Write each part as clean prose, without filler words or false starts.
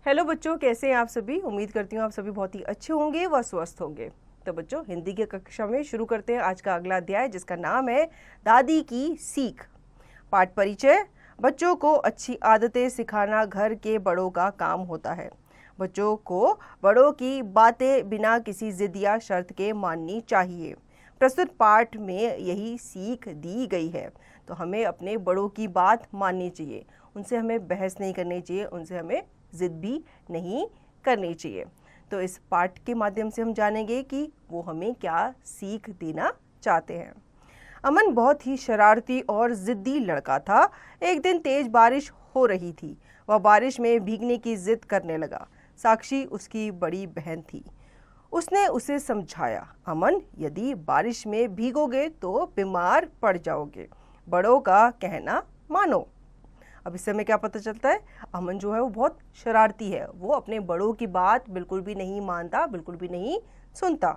Hello बच्चों, कैसे हैं आप सभी। उम्मीद करती हूँ आप सभी बहुत ही अच्छे होंगे व स्वस्थ होंगे। तो बच्चों, हिंदी की कक्षा में शुरू करते हैं आज का अगला अध्याय, जिसका नाम है दादी की सीख। पाठ परिचय। बच्चों को अच्छी आदतें सिखाना घर के बड़ों का काम होता है। बच्चों को बड़ों की बातें बिना किसी जिद या शर्त के माननी चाहिए। प्रस्तुत पाठ में यही सीख दी गई है। तो हमें अपने बड़ों की बात माननी चाहिए, उनसे हमें बहस नहीं करनी चाहिए, उनसे हमें जिद भी नहीं करनी चाहिए। तो इस पाठ के माध्यम से हम जानेंगे कि वो हमें क्या सीख देना चाहते हैं। अमन बहुत ही शरारती और जिद्दी लड़का था। एक दिन तेज बारिश हो रही थी। वह बारिश में भीगने की जिद करने लगा। साक्षी उसकी बड़ी बहन थी। उसने उसे समझाया, अमन, यदि बारिश में भीगोगे तो बीमार पड़ जाओगे। बड़ों का कहना मानो। अब इससे हमें क्या पता चलता है, अमन जो है वो बहुत शरारती है। वो अपने बड़ों की बात बिल्कुल भी नहीं मानता, बिल्कुल भी नहीं सुनता।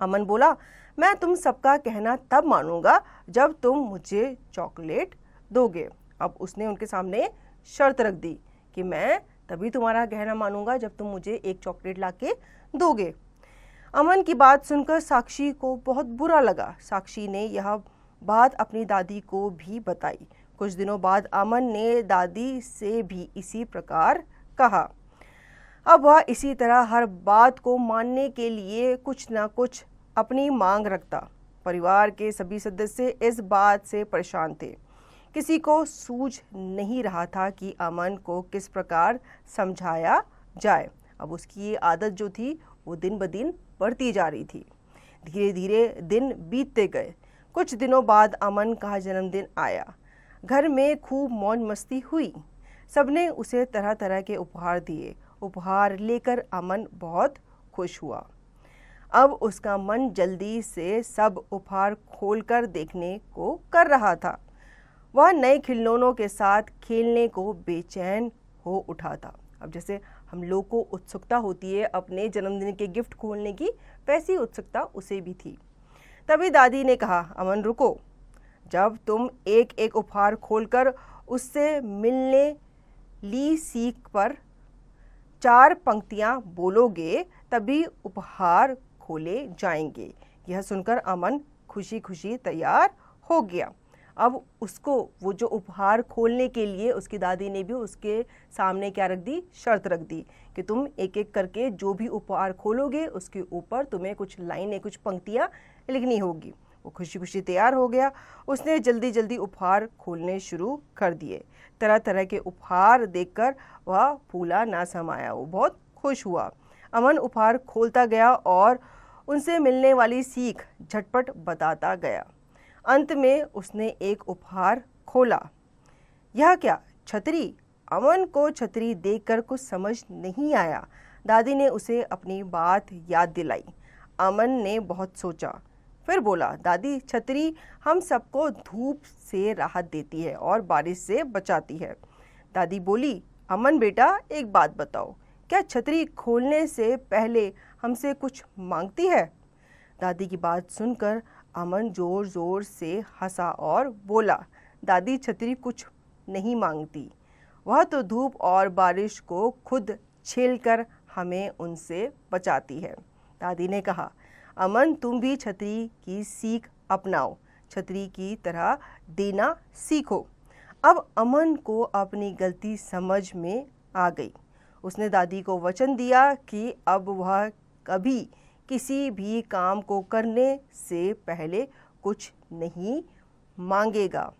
अमन बोला, मैं तुम सबका कहना तब मानूंगा जब तुम मुझे चॉकलेट दोगे। अब उसने उनके सामने शर्त रख दी कि मैं तभी तुम्हारा कहना मानूंगा जब तुम मुझे एक चॉकलेट लाके दोगे। अमन की बात सुनकर साक्षी को बहुत बुरा लगा। साक्षी ने यह बात अपनी दादी को भी बताई। कुछ दिनों बाद अमन ने दादी से भी इसी प्रकार कहा। अब वह इसी तरह हर बात को मानने के लिए कुछ न कुछ अपनी मांग रखता। परिवार के सभी सदस्य इस बात से परेशान थे। किसी को सूझ नहीं रहा था कि अमन को किस प्रकार समझाया जाए। अब उसकी ये आदत जो थी वो दिन ब दिन बढ़ती जा रही थी। धीरे धीरे दिन बीतते गए। कुछ दिनों बाद अमन का जन्मदिन आया। घर में खूब मौज मस्ती हुई। सबने उसे तरह तरह के उपहार दिए। उपहार लेकर अमन बहुत खुश हुआ। अब उसका मन जल्दी से सब उपहार खोलकर देखने को कर रहा था। वह नए खिलौनों के साथ खेलने को बेचैन हो उठा था। अब जैसे हम लोग को उत्सुकता होती है अपने जन्मदिन के गिफ्ट खोलने की, वैसी उत्सुकता उसे भी थी। तभी दादी ने कहा, अमन रुको, जब तुम एक एक उपहार खोलकर उससे मिलने ली सीख पर 4 पंक्तियां बोलोगे तभी उपहार खोले जाएंगे। यह सुनकर अमन खुशी खुशी तैयार हो गया। अब उसको वो जो उपहार खोलने के लिए उसकी दादी ने भी उसके सामने क्या रख दी, शर्त रख दी कि तुम एक एक करके जो भी उपहार खोलोगे उसके ऊपर तुम्हें कुछ लाइनें, कुछ पंक्तियां लिखनी होगी। वो खुशी खुशी तैयार हो गया। उसने जल्दी जल्दी उपहार खोलने शुरू कर दिए। तरह तरह के उपहार देखकर वह फूला ना समाया। वो बहुत खुश हुआ। अमन उपहार खोलता गया और उनसे मिलने वाली सीख झटपट बताता गया। अंत में उसने एक उपहार खोला। यह क्या, छतरी? अमन को छतरी देखकर कुछ समझ नहीं आया। दादी ने उसे अपनी बात याद दिलाई। अमन ने बहुत सोचा, फिर बोला, दादी, छतरी हम सबको धूप से राहत देती है और बारिश से बचाती है। दादी बोली, अमन बेटा, एक बात बताओ, क्या छतरी खोलने से पहले हमसे कुछ मांगती है? दादी की बात सुनकर अमन जोर जोर से हंसा और बोला, दादी, छतरी कुछ नहीं मांगती। वह तो धूप और बारिश को खुद झेलकर हमें उनसे बचाती है। दादी ने कहा, अमन, तुम भी छतरी की सीख अपनाओ, छतरी की तरह देना सीखो। अब अमन को अपनी गलती समझ में आ गई। उसने दादी को वचन दिया कि अब वह कभी किसी भी काम को करने से पहले कुछ नहीं मांगेगा।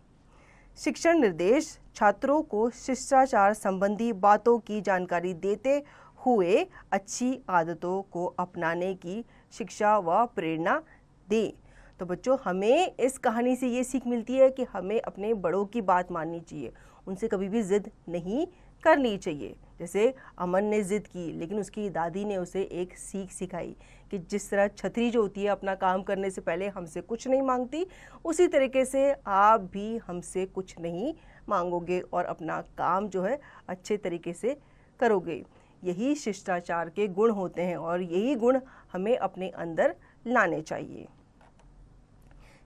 शिक्षण निर्देश छात्रों को शिष्टाचार संबंधी बातों की जानकारी देते हुए अच्छी आदतों को अपनाने की शिक्षा व प्रेरणा दें। तो बच्चों, हमें इस कहानी से ये सीख मिलती है कि हमें अपने बड़ों की बात माननी चाहिए, उनसे कभी भी जिद नहीं करनी चाहिए। जैसे अमन ने जिद की, लेकिन उसकी दादी ने उसे एक सीख सिखाई कि जिस तरह छतरी जो होती है अपना काम करने से पहले हमसे कुछ नहीं मांगती, उसी तरीके से आप भी हमसे कुछ नहीं मांगोगे और अपना काम जो है अच्छे तरीके से करोगे। यही शिष्टाचार के गुण होते हैं और यही गुण हमें अपने अंदर लाने चाहिए।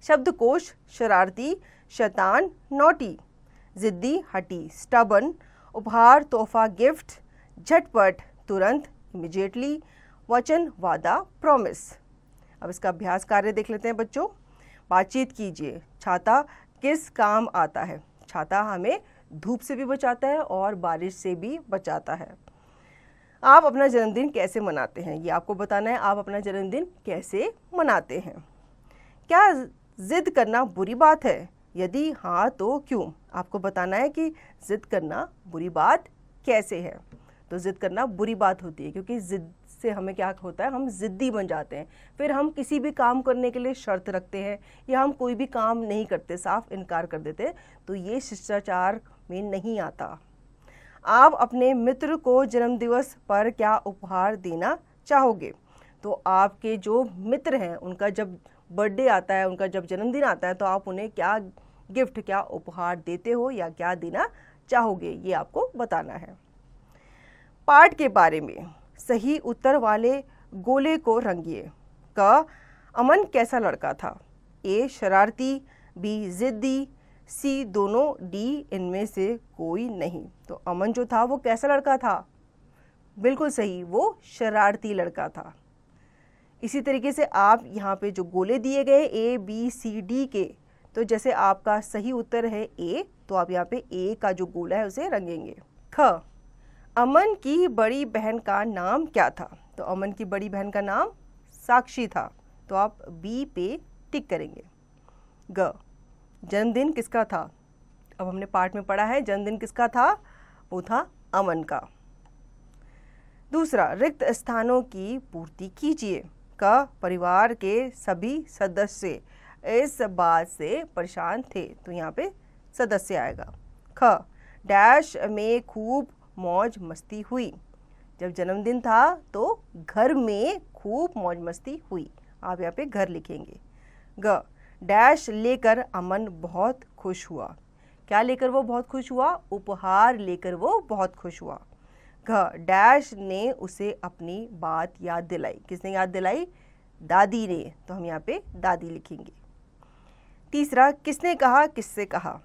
शब्दकोश: शरारती, शैतान, नॉटी, जिद्दी, हठी, स्टबन, उपहार, तोहफा, गिफ्ट, झटपट, तुरंत, इमीडिएटली, वचन, वादा, प्रॉमिस। अब इसका अभ्यास कार्य देख लेते हैं बच्चों। बातचीत कीजिए। छाता किस काम आता है? छाता हमें धूप से भी बचाता है और बारिश से भी बचाता है। आप अपना जन्मदिन कैसे मनाते हैं? ये आपको बताना है, आप अपना जन्मदिन कैसे मनाते हैं। क्या जिद करना बुरी बात है? यदि हाँ तो क्यों? आपको बताना है कि जिद करना बुरी बात कैसे है। तो जिद करना बुरी बात होती है क्योंकि जिद से हमें क्या होता है, हम जिद्दी बन जाते हैं। फिर हम किसी भी काम करने के लिए शर्त रखते हैं या हम कोई भी काम नहीं करते, साफ इनकार कर देते हैं। तो ये शिष्टाचार में नहीं आता। आप अपने मित्र को जन्मदिवस पर क्या उपहार देना चाहोगे? तो आपके जो मित्र हैं उनका जब बर्थडे आता है, उनका जब जन्मदिन आता है, तो आप उन्हें क्या गिफ्ट, क्या उपहार देते हो या क्या देना चाहोगे, ये आपको बताना है। पाठ के बारे में सही उत्तर वाले गोले को रंगिए। क, अमन कैसा लड़का था? ए, शरारती, बी, जिद्दी, सी, दोनों, डी, इनमें से कोई नहीं। तो अमन जो था वो कैसा लड़का था? बिल्कुल सही, वो शरारती लड़का था। इसी तरीके से आप यहाँ पे जो गोले दिए गए ए, बी, सी, डी के, तो जैसे आपका सही उत्तर है ए, तो आप यहाँ पे ए का जो गोला है उसे रंगेंगे। ख, अमन की बड़ी बहन का नाम क्या था? तो अमन की बड़ी बहन का नाम साक्षी था, तो आप बी पे टिक करेंगे। ग, जन्मदिन किसका था? अब हमने पाठ में पढ़ा है जन्मदिन किसका था, वो था अमन का। दूसरा, रिक्त स्थानों की पूर्ति कीजिए। क, परिवार के सभी सदस्य इस बात से परेशान थे, तो यहाँ पे सदस्य आएगा। ख, डैश में खूब मौज मस्ती हुई। जब जन्मदिन था तो घर में खूब मौज मस्ती हुई, आप यहाँ पे घर लिखेंगे। ग, डैश लेकर अमन बहुत खुश हुआ। क्या लेकर वो बहुत खुश हुआ? उपहार लेकर वो बहुत खुश हुआ। घ, डैश ने उसे अपनी बात याद दिलाई। किसने याद दिलाई? दादी ने, तो हम यहाँ पे दादी लिखेंगे। तीसरा, किसने कहा, किससे कहा?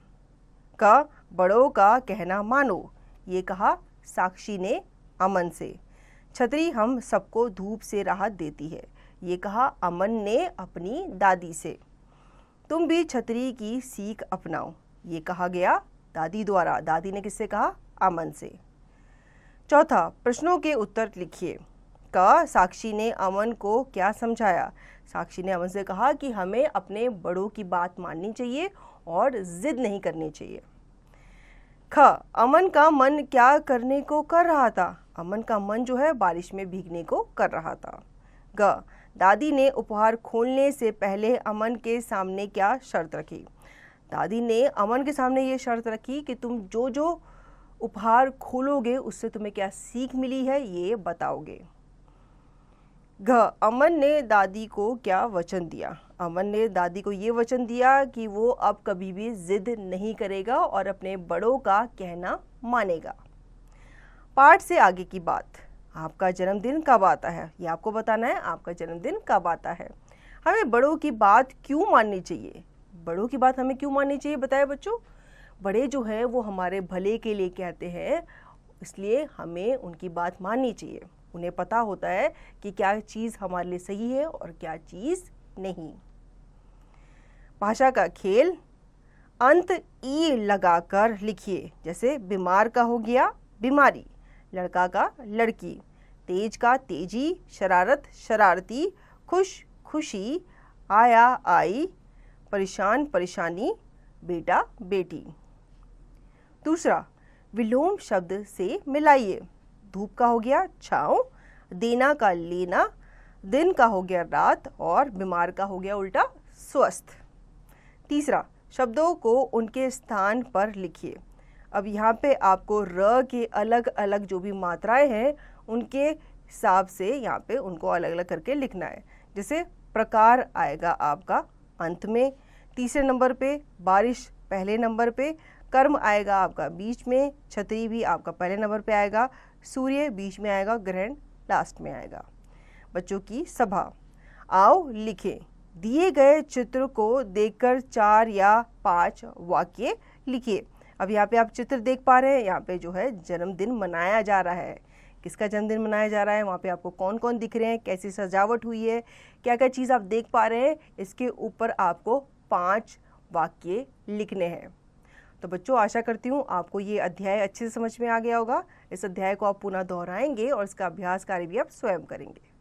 क, बड़ों का कहना मानो। ये कहा साक्षी ने अमन से। छतरी हम सबको धूप से राहत देती है। ये कहा अमन ने अपनी दादी से। तुम भी छतरी की सीख अपनाओ। ये कहा गया दादी द्वारा। दादी ने किससे कहा? अमन से। चौथा, प्रश्नों के उत्तर लिखिए। क, साक्षी ने अमन को क्या समझाया? साक्षी ने अमन से कहा कि हमें अपने बड़ों की बात माननी चाहिए और जिद नहीं करनी चाहिए। ख, अमन का मन क्या करने को कर रहा था? अमन का मन जो है बारिश में भीगने को कर रहा था। ग, दादी ने उपहार खोलने से पहले अमन के सामने क्या शर्त रखी? दादी ने अमन के सामने ये शर्त रखी कि तुम जो जो उपहार खोलोगे उससे तुम्हें क्या सीख मिली है ये बताओगे। घ, अमन ने दादी को क्या वचन दिया? अमन ने दादी को ये वचन दिया कि वो अब कभी भी जिद नहीं करेगा और अपने बड़ों का कहना मानेगा। पाठ से आगे की बात, आपका जन्मदिन कब आता है? ये आपको बताना है, आपका जन्मदिन कब आता है। हमें बड़ों की बात क्यों माननी चाहिए? बड़ों की बात हमें क्यों माननी चाहिए बताए बच्चों? बड़े जो हैं वो हमारे भले के लिए कहते हैं, इसलिए हमें उनकी बात माननी चाहिए। उन्हें पता होता है कि क्या चीज़ हमारे लिए सही है और क्या चीज़ नहीं। भाषा का खेल, अंत ई लगाकर लिखिए। जैसे बीमार का हो गया बीमारी, लड़का का लड़की, तेज का तेजी, शरारत शरारती, खुश खुशी, आया आई, परेशान परेशानी, बेटा बेटी। दूसरा, विलोम शब्द से मिलाइए। धूप का हो गया छाँव, देना का लेना, दिन का हो गया रात और बीमार का हो गया उल्टा स्वस्थ। तीसरा, शब्दों को उनके स्थान पर लिखिए। अब यहाँ पे आपको र के अलग अलग जो भी मात्राएं हैं उनके हिसाब से यहाँ पे उनको अलग अलग करके लिखना है। जैसे प्रकार आएगा आपका अंत में, तीसरे नंबर पे, बारिश पहले नंबर पे, कर्म आएगा आपका बीच में, छतरी भी आपका पहले नंबर पे आएगा, सूर्य बीच में आएगा, ग्रहण लास्ट में आएगा। बच्चों की सभा, आओ लिखें। दिए गए चित्र को देखकर 4 या 5 वाक्य लिखिए। अब यहाँ पे आप चित्र देख पा रहे हैं, यहाँ पे जो है जन्मदिन मनाया जा रहा है। किसका जन्मदिन मनाया जा रहा है, वहाँ पे आपको कौन कौन दिख रहे हैं, कैसी सजावट हुई है, क्या क्या चीज़ आप देख पा रहे हैं, इसके ऊपर आपको 5 वाक्य लिखने हैं। तो बच्चों आशा करती हूँ आपको ये अध्याय अच्छे से समझ में आ गया होगा। इस अध्याय को आप पुनः दोहराएंगे और इसका अभ्यास कार्य भी आप स्वयं करेंगे।